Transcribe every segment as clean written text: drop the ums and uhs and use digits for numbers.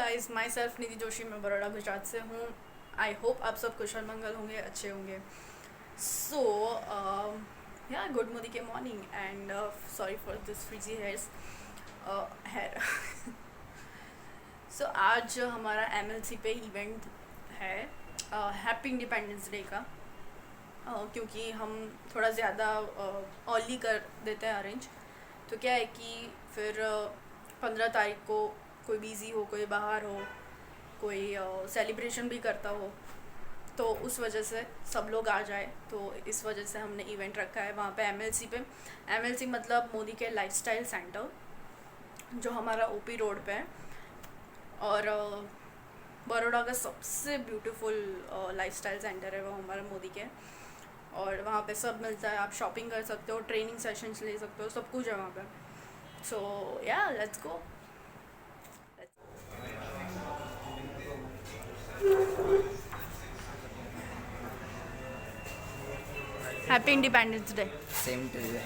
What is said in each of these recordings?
Guys, my self निधि जोशी, मैं बड़ौदा गुजरात से हूँ। आई होप आप सब कुशल मंगल होंगे, अच्छे होंगे। सो या गुड मोदी के morning and sorry for this frizzy hair. So आज हमारा एमएलसी पे इवेंट है, हैप्पी इंडिपेंडेंस डे का। क्योंकि हम थोड़ा ज़्यादा अर्ली कर देते हैं अरेंज, तो क्या है कि फिर 15 तारीख को कोई बिज़ी हो, कोई बाहर हो, कोई सेलिब्रेशन भी करता हो, तो उस वजह से सब लोग आ जाए। तो इस वजह से हमने इवेंट रखा है वहाँ पे एमएलसी पे। एमएलसी मतलब मोदी के लाइफस्टाइल सेंटर, जो हमारा ओपी रोड पे है, और बड़ौदा का सबसे ब्यूटीफुल लाइफस्टाइल सेंटर है वो हमारा मोदी के। और वहाँ पे सब मिलता है, आप शॉपिंग कर सकते हो, ट्रेनिंग सेशंस ले सकते हो, सब कुछ है वहाँ पे। सो या let's go. Happy independence day. Same to you.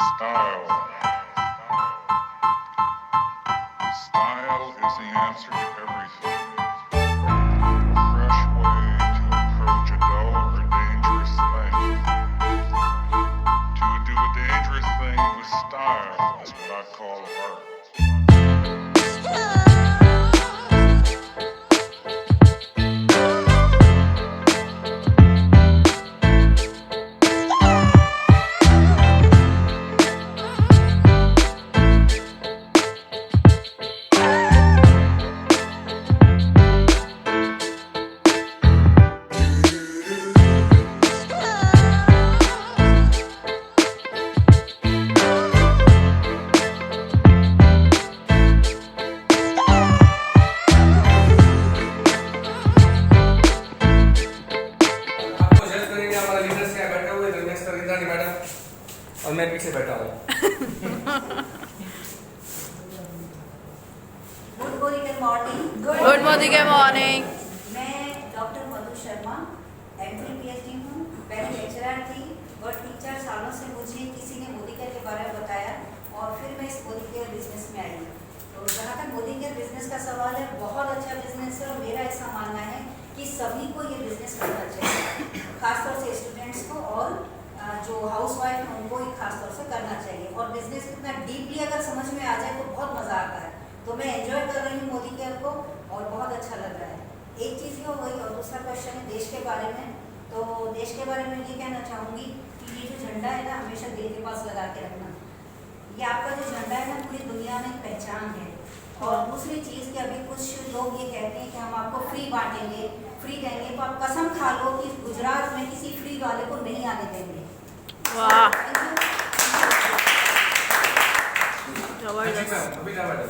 Style. Style is the answer to everything. A fresh way to approach a dull or dangerous thing. To do a dangerous thing with style is what I call art. आपको जज करेंगे हमारा leaders क्या बैठे हुए हैं, next Indrani madam और मैं पीछे बैठा हूँ। Good morning. गुड मोदी के मॉर्निंग। मैं doctor Madhu Sharma, MPhil PhD हूँ। पहले लेक्चरर थी और 3-4 सालों से मुझे किसी ने मोदी केयर के बारे में बताया और फिर मैं इस मोदी केयर बिजनेस में आई। तो जहाँ तक मोदी केयर बिजनेस का सवाल है, बहुत अच्छा बिजनेस है और मेरा ऐसा मानना है कि सभी को ये बिजनेस करना चाहिए, खासतौर से स्टूडेंट्स को और जो हाउस वाइफ है उनको ही खासतौर से करना चाहिए। और बिजनेस इतना डीपली अगर समझ में आ जाए तो बहुत मज़ा आता है। तो मैं एंजॉय कर रही हूँ मोदी केयर को और बहुत अच्छा लग रहा है। एक चीज़ ये हो गई और दूसरा क्वेश्चन है देश के बारे में। तो देश के बारे में ये कहना चाहूँगी कि ये जो झंडा है ना, हमेशा दिल के पास लगा के रखना। ये आपका जो झंडा है ना, पूरी दुनिया में एक पहचान है। और दूसरी चीज़ कि अभी कुछ लोग ये कहते हैं कि हम आपको फ्री बांटेंगे, फ्री देंगे, तो आप कसम खा लो कि गुजरात में किसी फ्री वाले को नहीं आने देंगे। वाह, अभी जबरदस्त। अभी क्या मैडम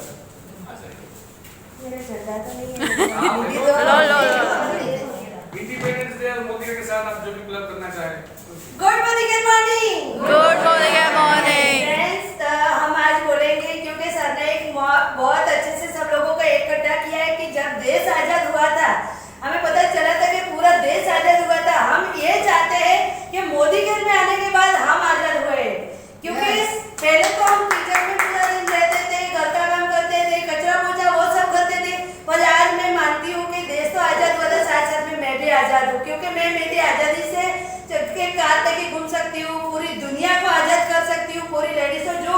मेरा झंडा तो नहीं है। इंडिपेंडेंस डे और मोदी के साथ आप जो भी क्लब करना चाहें। Good morning. गुड मोदी के मॉर्निंग। फ्रेंड्स, हम आज बोलेंगे क्योंकि सर ने एक बहुत अच्छे से सब लोगों को इकट्ठा किया है कि जब देश आजाद हुआ था, हमें पता चला था कि पूरा देश आजाद हुआ था। हम ये चाहते हैं कि मोदी के में आने के बाद हम आजाद हुए, क्योंकि पहले तो हम किचन में पूरा दिन रहते थे, घर का काम करते थे, कचरा पोछा वो सब करते थे। पर आज मैं मानती हूँ कि देश तो आजाद हुआ था, साथ साथ में मैं भी आजाद हूँ, क्योंकि मैं मेरी आजादी से के कार तक ही घूम सकती हूँ, पूरी दुनिया को आजाद कर सकती हूँ। पूरी लेडीज जो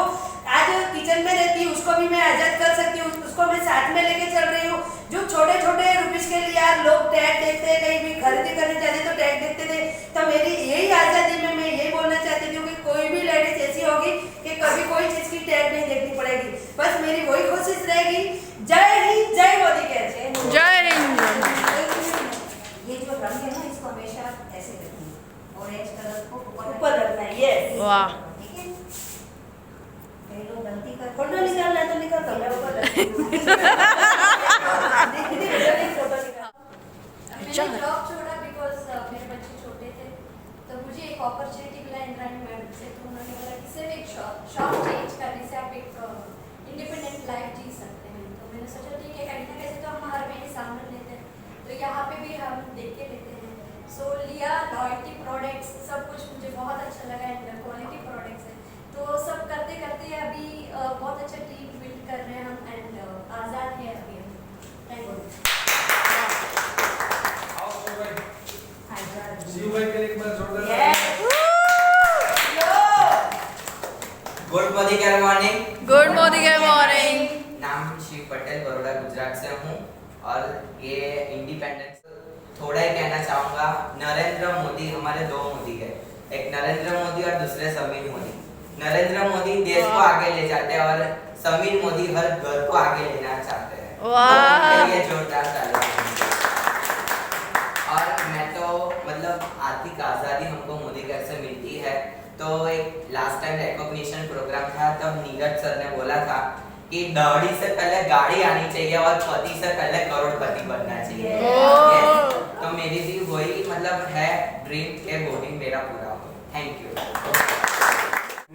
आज किचन में रहती है उसको भी मैं आजाद कर सकती हूँ, उसको मैं साथ में लेके चल रही हूँ। जो छोटे छोटे रुपीस के लिए यार लोग टैग देखते हैं, कहीं भी खरीदी करने जाते तो टैग देखते थे, तो मेरी यही आज़ादी में मैं यही बोलना चाहती थी कि कोई भी लेडीज ऐसी होगी कि कभी कोई चीज़ की टैग नहीं देखनी पड़ेगी। बस मेरी वही कोशिश रहेगी। जय हिंद, जय मोदी के जय हिंद। ये जो रंग है ना, इसको हमेशा ऐसे रखना, ऑरेंज कलर को ऊपर रखना है। यस, वाह, ठीक है। कई लोग गलती कर फोटो निकालना है तो निकाल दो, मैं ऊपर रखती हूँ। फोटो निकाल। मैंने जॉब छोड़ा बिकॉज मेरे बच्चे छोटे थे, तो मुझे एक अपॉर्चुनिटी मिला इंद्राणी मैडम से। तो उन्होंने बोला कि सिर्फ एक शॉप चेंज करने से आप एक इंडिपेंडेंट लाइफ जी सकते हैं। तो मैंने सोचा ठीक है, कहीं ना कहीं तो हम हर महीने सामान लेते हैं, तो यहाँ पे भी हम देख के लेते हैं। सो लिया, लॉयल्टी प्रोडक्ट्स सब कुछ मुझे बहुत अच्छा लगा, क्वालिटी प्रोडक्ट्स है। तो good morning good morning. Good morning good morning. नाम शिव पटेल, बड़ौदा गुजरात से हूँ और ये इंडिपेंडेंस थोड़ा ही कहना चाहूँगा। नरेंद्र मोदी, हमारे दो मोदी है, एक नरेंद्र मोदी और दूसरे समीर मोदी। नरेंद्र मोदी देश को आगे ले जाते हैं और समीर मोदी हर घर को आगे लेना चाहते हैं। वाह। तो ये जोरदार तालियां। और मैं तो मतलब आर्थिक आज़ादी हमको मोदी घर से मिलती है, तो एक लास्ट टाइम रिकॉग्निशन प्रोग्राम था, तब नीरज सर ने बोला था कि दौड़ी से पहले गाड़ी आनी चाहिए और पति से पहले करोड़पति बनना चाहिए। Yes. तो मेरी भी वही मतलब है ड्रीम के बॉडी मेरा पूरा हो। Thank you.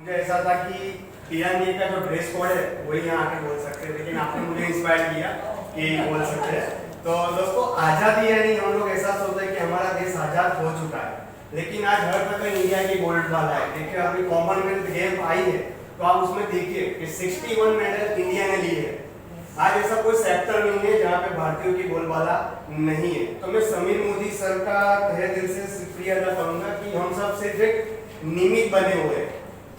मुझे ऐसा था कि पीएनए का जो ड्रेस कोड है वही यहाँ आके बोल सकते हैं, लेकिन आपने मुझे इंस्पायर किया कि बोल सकते हैं। तो दोस्तों, आज़ादी यानी हम लोग ऐसा सोचते हैं कि हमारा देश आज़ाद हो चुका है, लेकिन आज हर जगह इंडिया की गोल्ड वाला है। देखिए अभी कॉमनवेल्थ गेम आई है, तो आप उसमें देखिए कि 61 मेडल इंडिया ने लिए हैं। आज ऐसा कोई सेक्टर नहीं है जहाँ पे भारतीयों की बोलबाला नहीं है। तो मैं समीर मोदी सर का तहे दिल से शुक्रिया अदा करूंगा कि हम सब सिर्फ एक निमित्त बने हुए हैं।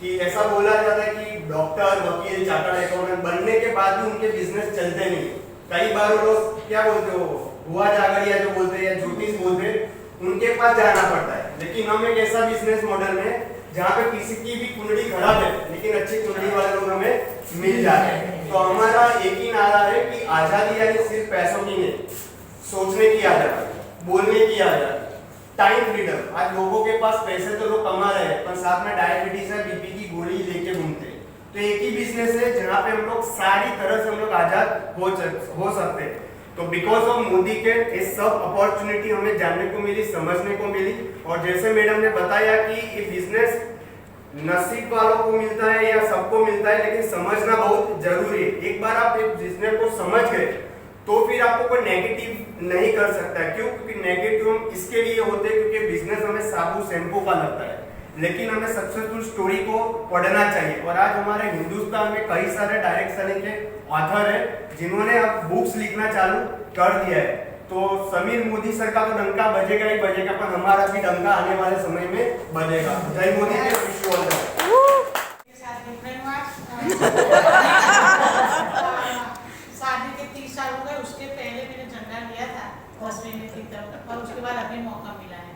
कि ऐसा बोला जाता है कि डॉक्टर, वकील, चार्टर्ड अकाउंटेंट बनने के बाद भी उनके बिजनेस चलते नहीं। कई बार वो लोग क्या बोलते हो, हुआ जागरिया जो बोलते हैं या ज्योतिष बोलते हैं, उनके पास जाना पड़ता है। लेकिन हम एक ऐसा बिजनेस मॉडल में जहाँ पे किसी की भी कुंडली खराब है लेकिन अच्छी कुंडली वाले लोग हमें मिल जाते हैं। तो हमारा एक ही नारा है कि आजादी यानी सिर्फ पैसों की नहीं, सोचने की आजादी, बोलने की आजादी, टाइम फ्रीडम। आज लोगों के पास पैसे तो लोग कमा रहे हैं, पर साथ में डायबिटीज है, बीपी की गोली लेके घूमते हैं। तो एक ही बिजनेस है जहाँ पे हम लोग सारी तरह से हम लोग आजाद हो सकते हैं। तो बिकॉज ऑफ मोदी के ये सब अपॉर्चुनिटी हमें जानने को मिली, समझने को मिली। और जैसे मैडम ने बताया कि ये बिजनेस नसीब वालों को मिलता है या सबको मिलता है, लेकिन समझना बहुत जरूरी है। एक बार आप एक बिजनेस को समझ गए तो फिर आपको कोई नेगेटिव नहीं कर सकता है। क्यों? क्योंकि नेगेटिव हम इसके लिए होते हैं क्योंकि बिजनेस हमें साबुन शैम्पू का लगता है, लेकिन हमें सक्सेसफुल स्टोरी को पढ़ना चाहिए। और आज हमारे हिंदुस्तान में कई सारे डायरेक्ट सेलिंग के ऑथर है जिन्होंने अब बुक्स लिखना चालू कर दिया है। तो समीर मोदी सर का तो डंका बजेगा ही बजेगा, पर हमारा भी डंका आने वाले समय में बजेगा। जय मोदी के विश यू ऑल द शादी के 30 साल हो गए, उसके पहले मैंने झंडा लिया था 10 महीने की तब, और उसके बाद अभी मौका मिला है।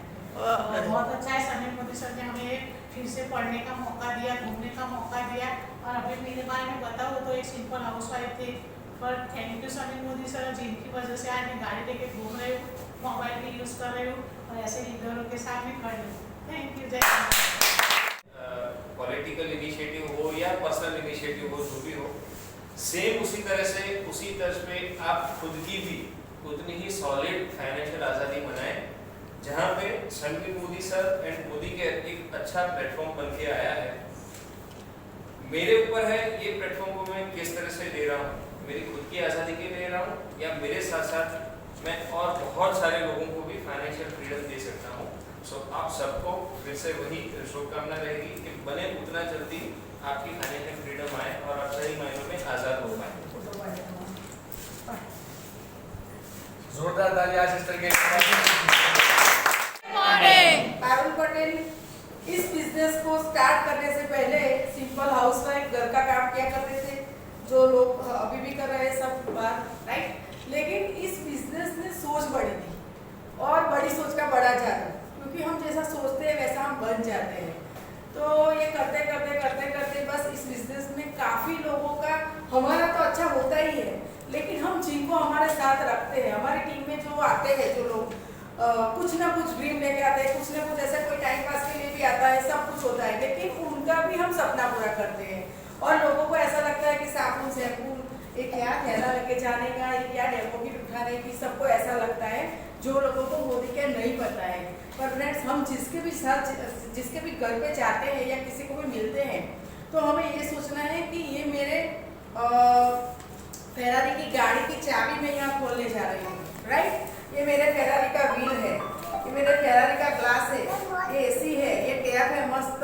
बहुत अच्छा है, समीर मोदी सर ने हमें फिर से पढ़ने का मौका दिया, घूमने का मौका दिया। और अभी मेरे बारे में बताऊँ तो एक सिंपल हाउसवाइफ थी, पर thank you Sameer Modi sir, जिनकी वजह से आज मैं गाड़ी लेके घूम रही हूँ, मोबाइल भी यूज़ कर रही हूँ और ऐसे लीडरों के सामने खड़ी हूँ। Thank you. जय पॉलिटिकल इनिशिएटिव हो या पर्सनल इनिशिएटिव हो, जो भी हो, सेम उसी तरह से उसी तर्ज पे आप खुद की भी उतनी ही सॉलिड फाइनेंशियल आज़ादी बनाएं, जहाँ पे समीर मोदी सर एंड मोदी के एक अच्छा प्लेटफॉर्म बन के आया है। मेरे ऊपर है ये प्लेटफॉर्म को मैं किस तरह से ले रहा हूँ, मेरी खुद की आज़ादी के लिए ले रहा हूँ या मेरे साथ साथ मैं और बहुत सारे लोगों को भी फाइनेंशियल फ्रीडम दे सकता हूँ। सो आप सबको फिर से वही शुभकामना रहेगी कि बने उतना जल्दी आपकी फाइनेंशियल फ्रीडम आए और आप सही मायनों में आज़ाद हो पाए। जोरदार तालियां सिस्टर के। पारुल पटेल इस बिजनेस को स्टार्ट करने से पहले सिंपल हाउसवाइफ घर का काम किया करते थे, जो लोग अभी भी कर रहे हैं सब बार, राइट। लेकिन इस बिजनेस ने सोच बड़ी थी और बड़ी सोच का बड़ा जाना, क्योंकि हम जैसा सोचते हैं वैसा हम बन जाते हैं। तो ये करते करते करते करते बस इस बिजनेस में काफ़ी लोगों का हमारा तो अच्छा होता ही है, लेकिन हम जिनको हमारे साथ रखते हैं, हमारी टीम में जो आते हैं, जो लोग कुछ ना कुछ ड्रीम लेके आते हैं, कुछ ना कुछ ऐसा कोई टाइम पास के लिए भी आता है, सब कुछ होता है, लेकिन उनका भी हम सपना पूरा करते हैं। और लोगों को ऐसा लगता है कि साबुन शैम्पू एक क्या थैला लेके जाने का, ये क्या डेपोजिट उठाने की, सबको ऐसा लगता है, जो लोगों को मोदी के नहीं पता है। पर फ्रेंड्स, हम जिसके भी घर पे जाते हैं या किसी को भी मिलते हैं, तो हमें ये सोचना है कि ये मेरे फेरारी की गाड़ी की चाबी मैं यहाँ खोलने जा रही हूँ, राइट। ये मेरे फेरारी का व्हील है, ये मेरे फेरारी का ग्लास है, ये एसी है, ये टैप है मस्त।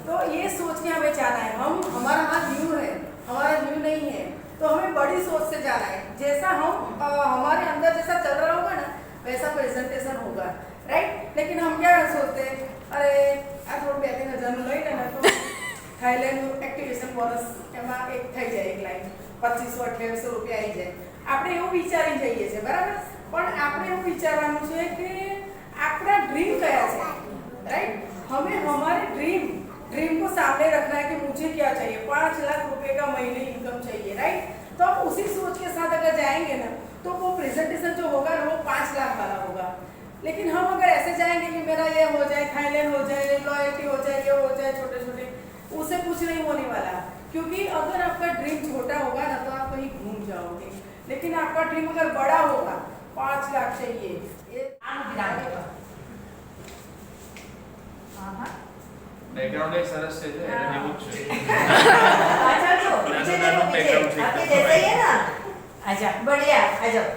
तो ये सोच के हमें जाना है। हमारा हाथ न्यू है, हमारा न्यू नहीं है, तो हमें बड़ी सोच से जाना है। जैसा हम हमारे अंदर जैसा चल रहा होगा ना, वैसा प्रेजेंटेशन होगा, राइट। लेकिन हम क्या सोचते हैं, अरे आज थोड़ा 2-3 हज़ार में लई लेना, तो થાઈલેન્ડ એક્ટિવેશન બોનસ એમાં એક થઈ જાય એક લાઈન 2500-2800 રૂપિયા આવી જાય. આપણે એવું વિચારી જઈએ છીએ બરાબર, પણ આપણે એવું વિચારવાનું છે કે આપણા ડ્રીમ કયા છે, राइट. हमें हमारे ड्रीम को सामने रखना है कि मुझे क्या चाहिए, 5 लाख रुपए का महीने इनकम चाहिए, राइट. तो हम उसी सोच के साथ अगर जाएंगे ना तो वो प्रेजेंटेशन जो होगा वो 5 लाख वाला होगा. लेकिन हम अगर ऐसे जाएंगे कि मेरा ये हो जाए, थाईलैंड हो जाए, लॉयल्टी हो जाए, ये हो जाए, छोटे छोटे, उससे कुछ नहीं होने वाला. क्योंकि अगर आपका ड्रीम छोटा होगा ना तो आप कहीं घूम जाओगे, लेकिन आपका ड्रीम अगर बड़ा होगा, 5 लाख चाहिए, ये બેકગ્રાઉન્ડ એક સરસ છે એટલે એવું જ છે. अच्छा तो पीछे देखो, पीछे आपके जैसे ही है ना. अच्छा बढ़िया, आ जाओ.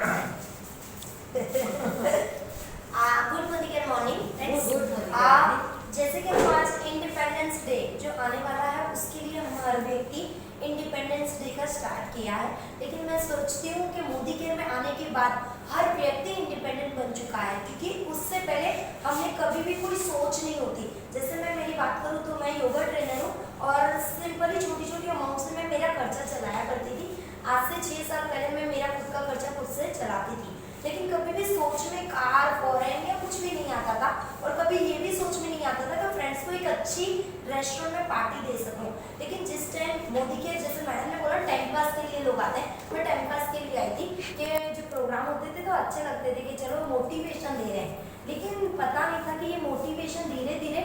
Good morning friends. Good morning. जैसे कि हम आज इंडिपेंडेंस डे जो आने वाला है उसके लिए हम हर व्यक्ति इंडिपेंडेंस डे का स्टार्ट किया है. लेकिन मैं सोचती हूँ कि मोदी केयर में आने के बाद हर व्यक्ति इंडिपेंडेंट बन चुका है, क्योंकि उससे पहले हमने कभी भी कोई सोच नहीं होती. जैसे मैं मेरी बात करूँ तो मैं योगा ट्रेनर हूँ और सिंपली छोटी छोटी अमाउंट से मैं मेरा खर्चा चलाया करती थी. आज से 6 साल पहले मैं मेरा खुद का खर्चा खुद से चलाती थी. लेकिन कभी भी सोच में कार, फॉरेन या कुछ भी नहीं आता था, और कभी ये भी सोच में नहीं आता था कि फ्रेंड्स को एक अच्छी रेस्टोरेंट में पार्टी दे सकूं. लेकिन जिस टाइम मोदी के, जैसे मैडम ने बोला, टाइम पास के लिए लोग आते हैं, मैं टाइम पास के लिए आई थी कि जो प्रोग्राम होते थे तो अच्छे लगते थे कि चलो मोटिवेशन दे रहे हैं. लेकिन पता नहीं था कि ये मोटिवेशन धीरे धीरे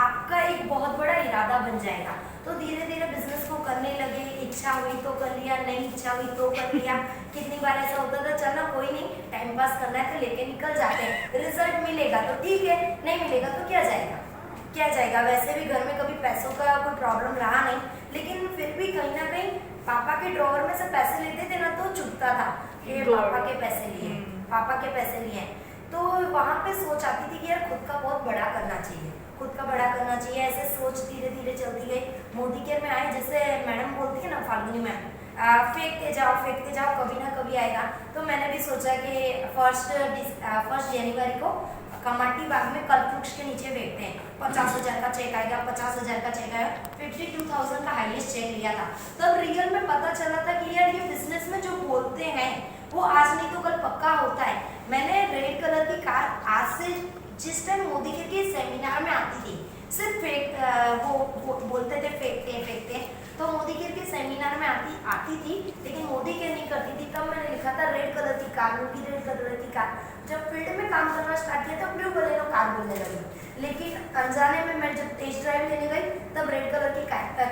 आपका एक बहुत बड़ा इरादा बन जाएगा. तो धीरे धीरे बिजनेस को करने लगे, इच्छा हुई तो कर लिया, नहीं इच्छा हुई तो कर लिया. कितनी बार ऐसा होता था, चलना कोई नहीं, टाइम पास करना है तो लेके निकल जाते हैं, रिजल्ट मिलेगा तो ठीक है, नहीं मिलेगा तो क्या जाएगा. वैसे भी घर में कभी पैसों का कोई प्रॉब्लम रहा नहीं, लेकिन फिर भी कहीं ना कहीं पापा के ड्रॉवर में से पैसे लेते थे ना तो चुभता था कि पापा के पैसे लिए. तो वहाँ पे सोच आती थी कि यार खुद का बहुत बड़ा करना चाहिए. ऐसे सोच धीरे धीरे चलती गई. मोदी केयर में आए, जैसे मैडम बोलती है ना, फाल्गुनी मैम, फेंकते जाओ, कभी ना कभी आएगा. तो मैंने भी सोचा कि 1 जनवरी को कमाटी बाग में कल्पवृक्ष के नीचे बैठते हैं. 50,000 का चेक आएगा, 50,000 का चेक आएगा. 52,000 का हाईएस्ट चेक लिया था. तब रियल में पता चला था कि यार ये बिजनेस में जो बोलते हैं वो आज नहीं तो कल पक्का होता है. मैंने रेड कलर की कार आज से, जिस टाइम मोदी के सेमिनार में आती थी, सिर्फ वो बोलते थे फेंकते, तो मोदी के सेमिनार में आती थी, लेकिन मोदी केयर नहीं करती थी. तब मैंने लिखा था रेड कलर की कार लूंगी, रेड कलर की कार. जब फील्ड में काम करना स्टार्ट किया तो ब्लू कलर का कार बोलने लगी. लेकिन अनजाने में मैं जब टेस्ट ड्राइव लेने गई तब रेड कलर की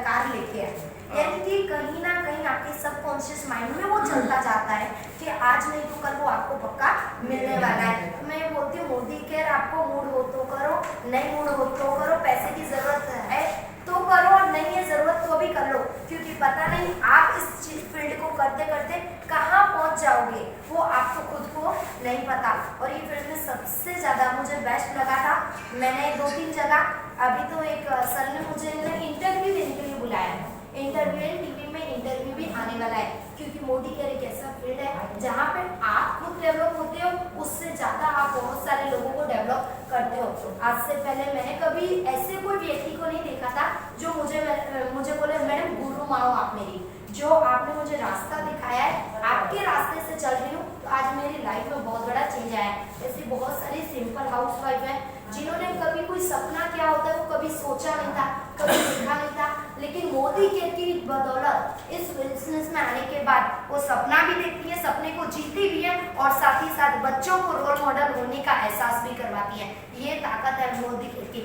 कार लेके आई. यानी कि कहीं ना कहीं आपके सबकॉन्शियस माइंड में वो चलता जाता है कि आज नहीं तो कल वो आपको पक्का मिलने वाला है. मैं बोलती हूँ मोदी केयर, आपको मूड हो तो करो, नहीं मूड हो तो करो, पैसे की जरूरत है तो करो, और नहीं है जरूरत तो भी कर लो, क्योंकि पता नहीं आप इस फील्ड को करते करते कहाँ पहुँच जाओगे, वो आपको खुद को नहीं पता. और ये फील्ड में सबसे ज़्यादा मुझे बेस्ट लगा था, मैंने 2-3 जगह, अभी तो एक सर ने मुझे इंटरव्यू देने के लिए बुलाया है. टीवी में इंटरव्यू भी आने वाला है, क्योंकि मोदी केयर एक ऐसा फील्ड है जहाँ पे आप खुद डेवलप होते हो, उससे ज़्यादा आप बहुत सारे लोगों को डेवलप करते हो. आज से पहले मैंने कभी ऐसे कोई व्यक्ति को नहीं देखा था जो मुझे बोले मैडम गुरु मानो आप मेरी, जो आपने मुझे रास्ता दिखाया है, आपके रास्ते से चल रही हूँ, तो आज मेरी लाइफ में बहुत बड़ा चेंज आया है. ऐसी बहुत सारी सिंपल हाउसवाइफ है जिन्होंने कभी कोई सपना क्या होता है वो कभी सोचा नहीं था, कभी देखा नहीं था, लेकिन मोदी केयर की बदौलत इस बिजनेस में आने के बाद वो सपना भी देखती है, सपने को जीती भी है, और साथ ही साथ बच्चों को रोल मॉडल होने का एहसास भी करवाती है. ये ताकत है मोदी केयर की.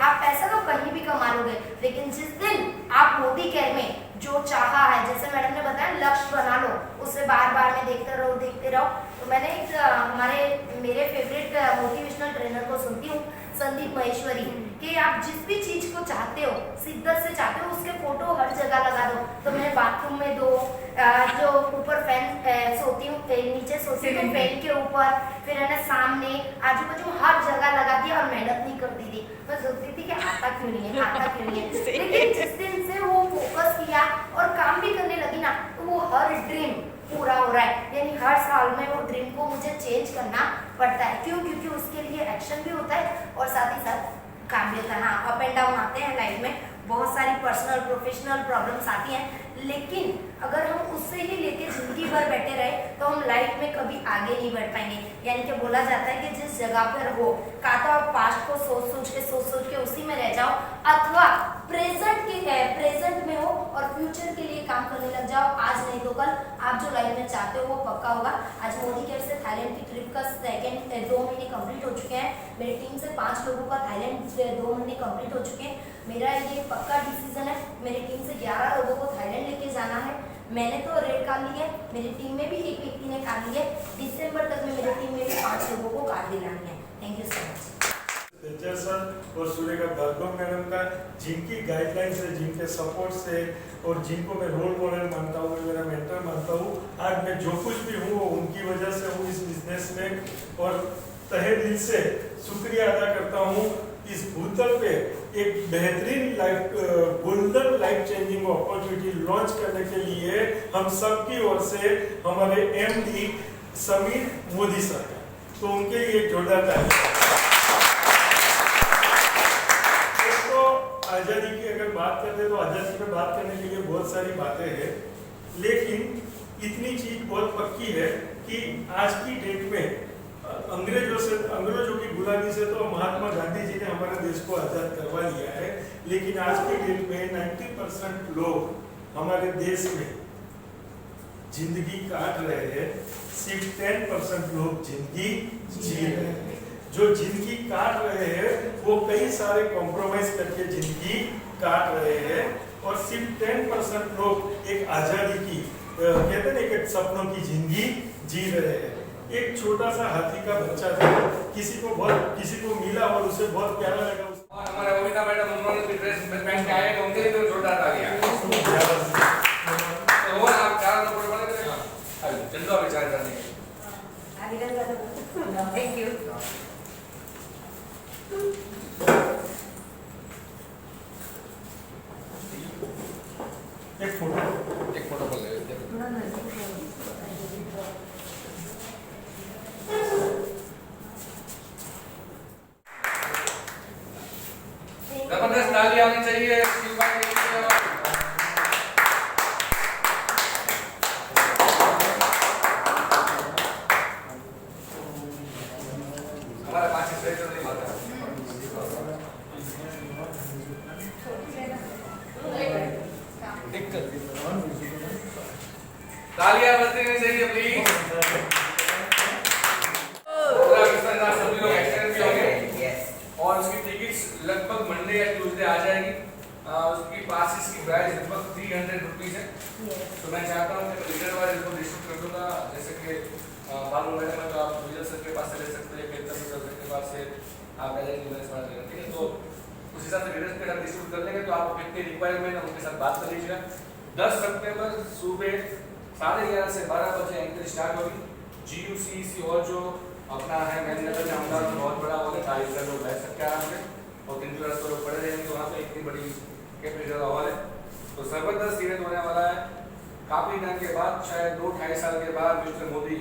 आप पैसा तो कहीं भी कमा लोगे, लेकिन जिस दिन आप मोदी केयर में जो चाहा है, जैसे मैडम ने बताया, लक्ष्य बना लो, उसे बार बार में देखते रहो. तो मैंने एक मेरे फेवरेट मोटिवेशनल ट्रेनर को सुनती हूँ, संदीप महेश्वरी, कि आप जिस भी चीज को चाहते हो, शिद्दत से चाहते हो, उसके फोटो हर जगह लगा दो. तो मैं बाथरूम में जो ऊपर फैन सोती हूँ, नीचे सोती हूँ तो फैन के ऊपर, फिर है ना सामने, आजू बाजू हर जगह लगा दिया, और मेहनत नहीं करती थी. मैं सोचती थी कि आता क्यों नहीं है. लेकिन जिस दिन से वो फोकस किया और काम भी करने लगी ना, तो वो हर ड्रीम पूरा हो रहा है. यानी हर साल में वो ड्रीम को मुझे चेंज करना पड़ता है. क्यों? क्योंकि उसके लिए एक्शन भी होता है और साथ ही साथ काम भी होता है. हाँ, अप एंड डाउन आते हैं लाइफ में, बहुत सारी पर्सनल प्रोफेशनल प्रॉब्लम्स आती हैं, लेकिन अगर हम उससे ही लेके जिंदगी भर बैठे रहे तो हम लाइफ में कभी आगे नहीं बढ़ पाएंगे। यानी कि बोला जाता है कि जिस जगह पर हो, का तो आप पास्ट को सोच के उसी में रह जाओ, अथवा प्रेजेंट में हो और फ्यूचर के लिए काम करने लग जाओ। आज नहीं तो कल आप जो लाइफ में चाहते हो वो पक्का होगा। आज मोदी केयर से थाईलैंड की ट्रिप का 2 महीने कंप्लीट हो चुके हैं। मेरी टीम से 5 लोगों का थाईलैंड 2 महीने कंप्लीट हो चुके हैं। मेरा ये पक्का डिसीजन है, मेरी टीम से 11 लोगों को थाईलैंड लेके जाना है। मैंने तो रेड कार्ड ली है, मेरी टीम में भी एक व्यक्ति ने कार्ड ली है। दिसंबर तक में मेरी टीम में भी 5 लोगों को कार्ड दिलानी है। Thank you so much. Tejas sir और सूर्यका भार्गव मैडम का, जिनकी गाइडलाइन से, जिनके सपोर्ट से और जिनको मैं रोल मॉडल मानता हूँ, मेरा मेंटर मानता हूँ, आज मैं जो कुछ भी हूँ वो उनकी वजह से हूँ इस बिजनेस में। और तहे दिल से शुक्रिया अदा करता हूँ इस भूतल पे एक बेहतरीन golden life changing opportunity launch करने के लिए हम सबकी ओर से हमारे MD समीर मोदी सर, तो उनके लिए एक जोरदार ताली। आज़ादी की अगर बात करते तो आज़ादी पे बात करने के लिए बहुत सारी बातें हैं, लेकिन इतनी चीज बहुत पक्की है कि आज की डेट में अंग्रेजों की गुलामी से तो महात्मा गांधी जी ने हमारे देश को आज़ाद करवा लिया है, लेकिन आज की डेट में 90% लोग हमारे देश में जिंदगी काट रहे हैं, सिर्फ 10% लोग जिंदगी जी रहे हैं। जो जिंदगी काट रहे हैं वो कई सारे कॉम्प्रोमाइज करके जिंदगी काट रहे हैं, और सिर्फ 10% लोग एक आजादी की कहते हैं एक सपनों की जिंदगी जी रहे हैं। एक छोटा सा हाथी का बच्चा था, किसी को मिला और उसे बहुत प्यारा लगा। और हमारे बबीता मैडम, उन्होंने भी ड्रेस पहन के आए, तो उनके लिए तो जोरदार आ गया। तो वो आप 4 नंबर बने करेगा, चंदा विचार करने थैंक यू। एक फोटो बोल रहे जबरदस्त ताली आनी चाहिए शिल्पा के लिए। हमारा 5 स्वेटर नहीं मारता। तालियां बजनी नहीं चाहिए प्लीज। सभी लोग एक्सटेंड भी होंगे और उसकी टिकट्स लगभग मंडे या ट्यूसडे आ जाएगी। उसकी पासिस की प्राइस लगभग 300 रुपीज है। तो मैं चाहता हूँ कि लीडर वाले इसको डिस्ट्रीब्यूट कर दूंगा, जैसे कि बालू मैडम है तो आप विजय सर के पास से ले सकते हैं, केतन सर के पास से आप ठीक है। तो उस हिसाब से लीडर्स पे डिस्ट्रीब्यूट कर लेंगे। तो आप कितनी रिक्वायरमेंट है उनके साथ बात कर लीजिएगा। 10 सितंबर सुबह 11:30 से 12 बजे एंट्री स्टार्ट होगी। GUCC और जो अपना है मैनेजर जाऊंगा तो बहुत बड़ा हॉल है, 40 लोग बैठ सकते हैं आराम से, और 300 लोग पड़े रहेंगे। तो वहाँ पे इतनी बड़ी कैपेसिटी हॉल है, तो जबरदस्त इवेंट होने वाला है। काफी टाइम के बाद, शायद 2-2.5 साल के बाद मिस्टर मोदी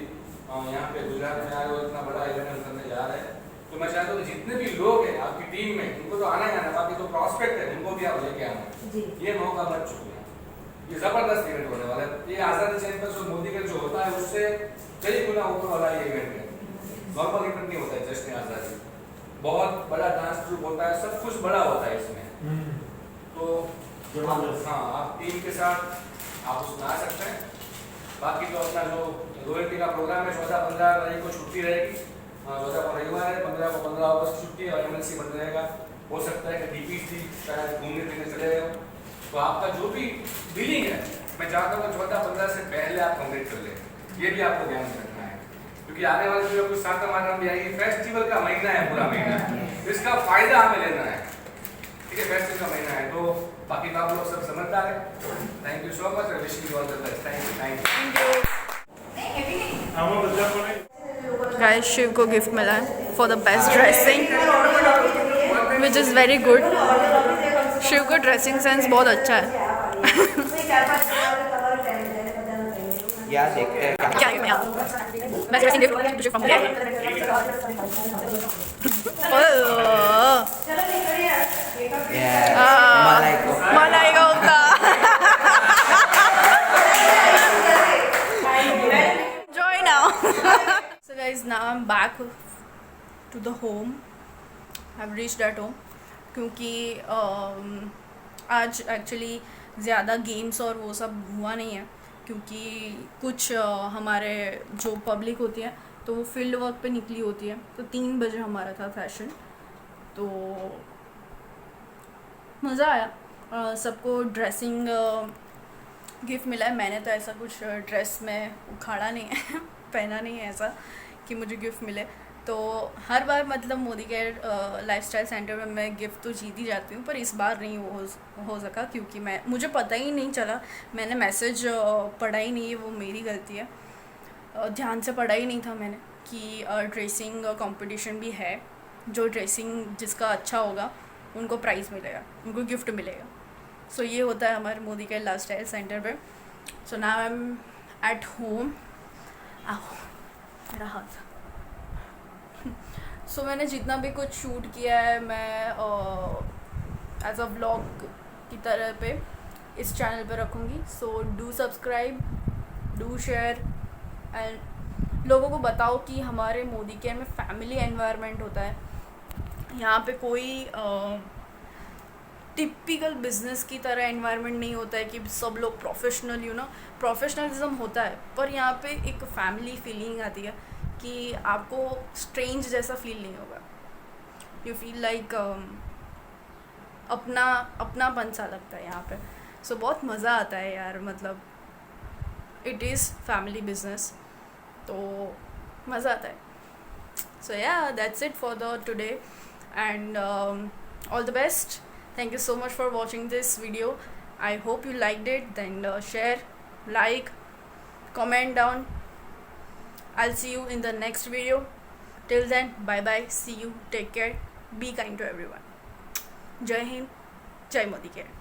यहाँ पे गुजरात में आए और इतना बड़ा इवेंट करने जा रहे हैं। तो मैं चाहता हूँ जितने भी लोग हैं आपकी टीम में, उनको तो आना ही आना, बाकी तो प्रॉस्पेक्ट है उनको भी आप लेके आना, ये मौका मत चुकिए। ये जबरदस्त इवेंट होने वाला है। ये आजादी चैन पर जो मोदी का जो होता है उससे कई गुना ऊपर वाला ये इवेंट है। नॉर्मल इवेंट नहीं होता है जश्न आजादी, बहुत बड़ा डांस ग्रुप होता है, सब कुछ बड़ा होता है इसमें। तो हाँ, आप टीम के साथ आप उसमें आ सकते हैं। बाकी तो अपना जो रोयल्टी का प्रोग्राम है 14-15 तारीख को छुट्टी रहेगी, 14 को रविवार है, 15 को 15 अगस्त छुट्टी है और MLC बंद रहेगा। हो सकता है कि DPC शायद घूमने फिरने चले गए। तो आपका जो भी बिलिंग है मैं चाहता हूँ 14-15 से पहले आप कंप्लीट कर लें, ये भी आपको ध्यान रखना है, क्योंकि आने वाले जो कुछ 7 मार्च भी आएगी, फेस्टिवल का महीना है, पूरा महीना, इसका फायदा हमें लेना है, ठीक है। फेस्टिवल का महीना है, तो बाकी आप लोग सब समझदार है। Thank you so much, wishing you all the best. Thank you. Guys, Shiv को गिफ्ट मिला है for the best dressing, which is very good. Shiv का ड्रेसिंग सेंस बहुत अच्छा है। या देखते हैं क्या है यहाँ? Best dressing gift Shiv from चलो Yes. Ah. मलाई कोफ्ता. मलाई kofta. Enjoy now. So guys, now I'm back to the home. I've reached at home क्योंकि आज एक्चुअली ज़्यादा गेम्स और वो सब हुआ नहीं है क्योंकि कुछ हमारे जो पब्लिक होती है तो वो फील्ड वर्क पे निकली होती है, तो 3 बजे हमारा था फैशन, तो मज़ा आया. सबको ड्रेसिंग गिफ्ट मिला है. मैंने तो ऐसा कुछ ड्रेस में उखाड़ा नहीं है पहना नहीं है ऐसा कि मुझे गिफ्ट मिले. तो हर बार मतलब मोदी केयर लाइफस्टाइल सेंटर में मैं गिफ्ट तो जीत ही जाती हूँ, पर इस बार नहीं हो सका क्योंकि मुझे पता ही नहीं चला. मैंने मैसेज पढ़ा ही नहीं, वो मेरी गलती है. ध्यान से पढ़ा ही नहीं था मैंने कि ड्रेसिंग कंपटीशन भी है. जो ड्रेसिंग जिसका अच्छा होगा उनको प्राइज़ मिलेगा, उनको गिफ्ट मिलेगा. सो ये होता है हमारे मोदी केयर लाइफस्टाइल सेंटर पे. So now I am at home. मेरा हाथ. सो मैंने जितना भी कुछ शूट किया है मैं एज अ व्लॉग की तरह पे इस चैनल पे रखूँगी. So do subscribe, do share and लोगों को बताओ कि हमारे मोदी केयर में फैमिली एनवायरनमेंट होता है. यहाँ पे कोई टिपिकल बिजनेस की तरह एनवायरनमेंट नहीं होता है कि सब लोग प्रोफेशनल प्रोफेशनलिज्म होता है, पर यहाँ पे एक फैमिली फीलिंग आती है कि आपको स्ट्रेंज जैसा फील नहीं होगा. यू फील लाइक अपनापन सा लगता है यहाँ पे. सो बहुत मज़ा आता है यार, मतलब इट इज़ फैमिली बिजनेस, तो मज़ा आता है. सो या that's it for the today and all the best. Thank you so much for watching this video. I hope you liked it. Then share, like, comment down. I'll see you in the next video. Till then, bye bye. See you. Take care. Be kind to everyone. Jai Hind. Jai Modi Care.